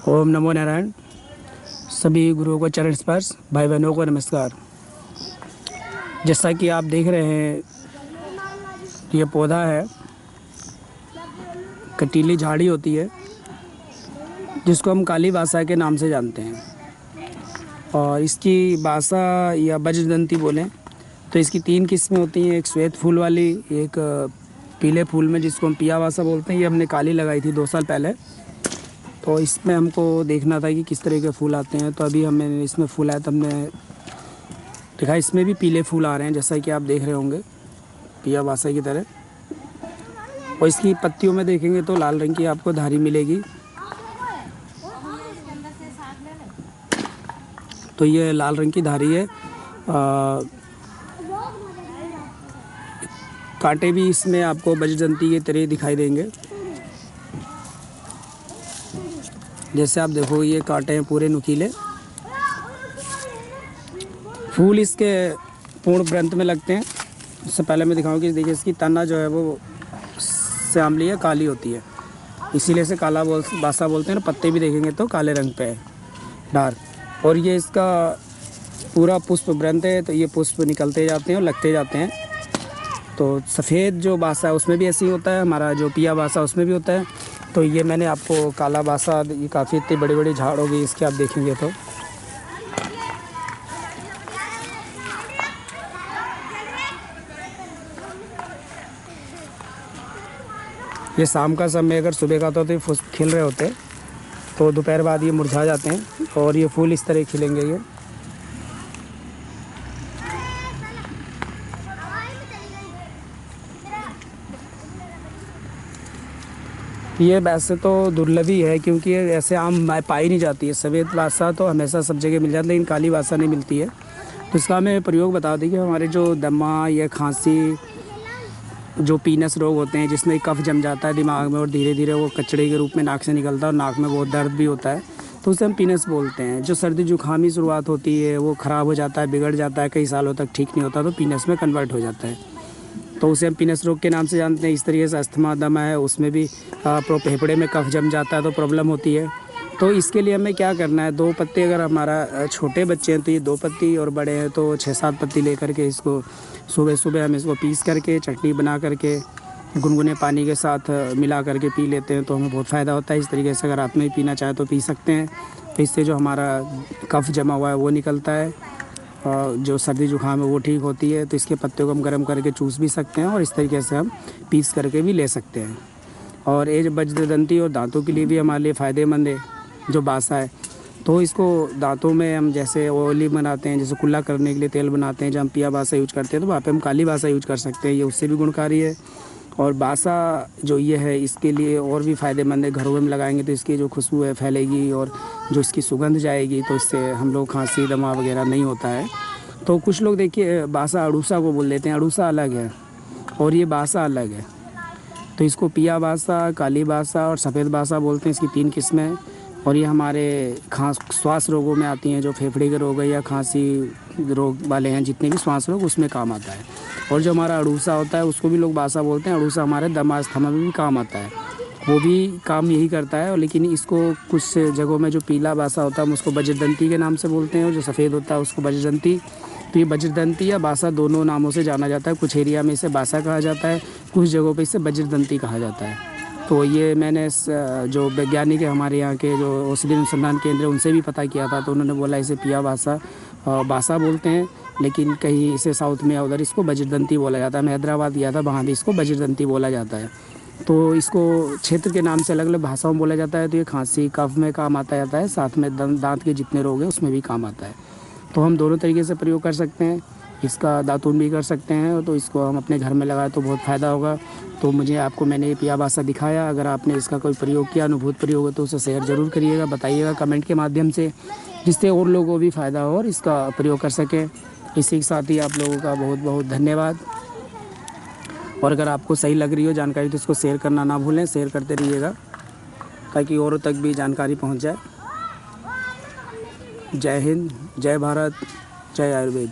ओम नमो नारायण। सभी गुरुओं को चरण स्पर्श, भाई बहनों को नमस्कार। जैसा कि आप देख रहे हैं, ये पौधा है, कटीली झाड़ी होती है जिसको हम काली बासा के नाम से जानते हैं। और इसकी बासा या वज्रदंती बोलें तो इसकी 3 किस्में होती हैं। एक श्वेत फूल वाली, एक पीले फूल में जिसको हम पिया बासा बोलते हैं। ये हमने काली लगाई थी 2 साल पहले, तो इसमें हमको देखना था कि किस तरह के फूल आते हैं। तो अभी हमें इसमें फूल आया तो हमने देखा इसमें भी पीले फूल आ रहे हैं, जैसा कि आप देख रहे होंगे पिया बासा की तरह। और इसकी पत्तियों में देखेंगे तो लाल रंग की आपको धारी मिलेगी। तो ये लाल रंग की धारी है। कांटे भी इसमें आपको वज्रदंती की तरह दिखाई देंगे। जैसे आप देखो ये कांटे हैं पूरे नुकीले। फूल इसके पूर्ण वृंत में लगते हैं। उससे पहले मैं दिखाऊं कि देखिए इसकी तना जो है वो श्यामली है, काली होती है, इसीलिए इसे काला बासा बोलते हैं। पत्ते भी देखेंगे तो काले रंग पे है, डार्क। और ये इसका पूरा पुष्प वृंत है, तो ये पुष्प निकलते जाते हैं और लगते जाते हैं। तो सफ़ेद जो बासा है उसमें भी ऐसे ही होता है, हमारा जो पिया बासा उसमें भी होता है। तो ये मैंने आपको काला बासा, ये काफ़ी इतनी बड़ी बड़ी झाड़ होगी इसकी, आप देखेंगे तो। ये शाम का समय, अगर सुबह का तो ये फूल खिल रहे होते, तो दोपहर बाद ये मुरझा जाते हैं और ये फूल इस तरह खिलेंगे। ये वैसे तो दुर्लभ ही है, क्योंकि ये ऐसे आम पाई नहीं जाती है। सफ़ेद बासा तो हमेशा सब जगह मिल जाती है, लेकिन काली बासा नहीं मिलती है। तो इसका हमें प्रयोग बता दें कि हमारे जो दमा या खांसी, जो पीनस रोग होते हैं जिसमें कफ जम जाता है दिमाग में और धीरे धीरे वो कचड़े के रूप में नाक से निकलता है और नाक में बहुत दर्द भी होता है, तो उसे हम पीनस बोलते हैं। जो सर्दी जुकामी शुरुआत होती है वो ख़राब हो जाता है, बिगड़ जाता है, कई सालों तक ठीक नहीं होता, तो पीनस में कन्वर्ट हो जाता है, तो उसे हम पीनस रोग के नाम से जानते हैं। इस तरीके से अस्थमा, दमा है, उसमें भी फेफड़े में कफ जम जाता है तो प्रॉब्लम होती है। तो इसके लिए हमें क्या करना है, 2 पत्ते, अगर हमारा छोटे बच्चे हैं तो ये 2 पत्ती, और बड़े हैं तो 6-7 पत्ती लेकर के इसको सुबह सुबह हम इसको पीस करके चटनी बना करके गुनगुने पानी के साथ मिला करके पी लेते हैं, तो हमें बहुत फ़ायदा होता है। इस तरीके से अगर रात में पीना चाहे तो पी सकते हैं। तो इससे जो हमारा कफ जमा हुआ है वो निकलता है, और जो सर्दी जुकाम है वो ठीक होती है। तो इसके पत्ते को हम गर्म करके चूस भी सकते हैं और इस तरीके से हम पीस करके भी ले सकते हैं। और ये वज्रदंती और दांतों के लिए भी हमारे लिए फ़ायदेमंद है जो बासा है। तो इसको दांतों में हम जैसे ऑयली बनाते हैं, जैसे कुल्ला करने के लिए तेल बनाते हैं, जब हम पिया बासा यूज करते हैं तो वहाँ पे हम काली बासा यूज कर सकते हैं, ये उससे भी गुणकारी है। और बासा जो ये है इसके लिए और भी फ़ायदेमंद है। घरों में लगाएंगे तो इसकी जो खुशबू है फैलेगी और जो इसकी सुगंध जाएगी, तो इससे हम लोग खांसी, दमा वगैरह नहीं होता है। तो कुछ लोग देखिए बासा अड़ूसा को बोल देते हैं, अड़ूसा अलग है और ये बासा अलग है। तो इसको पिया बासा, काली बासा और सफ़ेद बासा बोलते हैं। इसकी 3 किस्में हैं और ये हमारे श्वास रोगों में आती हैं, जो फेफड़े के रोग है या खांसी रोग वाले हैं, जितने भी श्वास रोग, उसमें काम आता है। और जो हमारा अड़ूसा होता है उसको भी लोग बासा बोलते हैं। अड़ूसा हमारे दमा, अस्थमा में भी काम आता है, वो भी काम यही करता है। लेकिन इसको कुछ जगहों में जो पीला बासा होता है हम उसको वज्रदंती के नाम से बोलते हैं, और जो सफ़ेद होता है उसको वज्रदंती। तो ये वज्रदंती या बासा दोनों नामों से जाना जाता है। कुछ एरिया में इसे बासा कहा जाता है, कुछ जगहों पे इसे वज्रदंती कहा जाता है। तो ये मैंने जो वैज्ञानिक है हमारे यहाँ के, जो औषधि अनुसंधान केंद्र है, उनसे भी पता किया था, तो उन्होंने बोला इसे पिया बासा बासा बोलते हैं, लेकिन कहीं इसे साउथ में या उधर इसको वज्रदंती बोला जाता है। मैं हैदराबाद गया था, वहाँ भी इसको वज्रदंती बोला जाता है। तो इसको क्षेत्र के नाम से अलग अलग भाषाओं में बोला जाता है। तो ये खांसी, कफ में काम आता जाता है, साथ में दांत के जितने रोग हैं उसमें भी काम आता है। तो हम दोनों तरीके से प्रयोग कर सकते हैं, इसका दातून भी कर सकते हैं। तो इसको हम अपने घर में लगाए तो बहुत फ़ायदा होगा। तो मैंने ये पिया बासा दिखाया। अगर आपने इसका कोई प्रयोग किया, अनुभूत प्रयोग हो, तो उसे शेयर ज़रूर करिएगा, बताइएगा कमेंट के माध्यम से, जिससे और लोगों को भी फ़ायदा हो और इसका प्रयोग कर सकें। इसी के साथ ही आप लोगों का बहुत बहुत धन्यवाद। और अगर आपको सही लग रही हो जानकारी तो इसको शेयर करना ना भूलें, शेयर करते रहिएगा ताकि औरों तक भी जानकारी पहुंच जाए। जय हिंद, जय भारत, जय आयुर्वेद।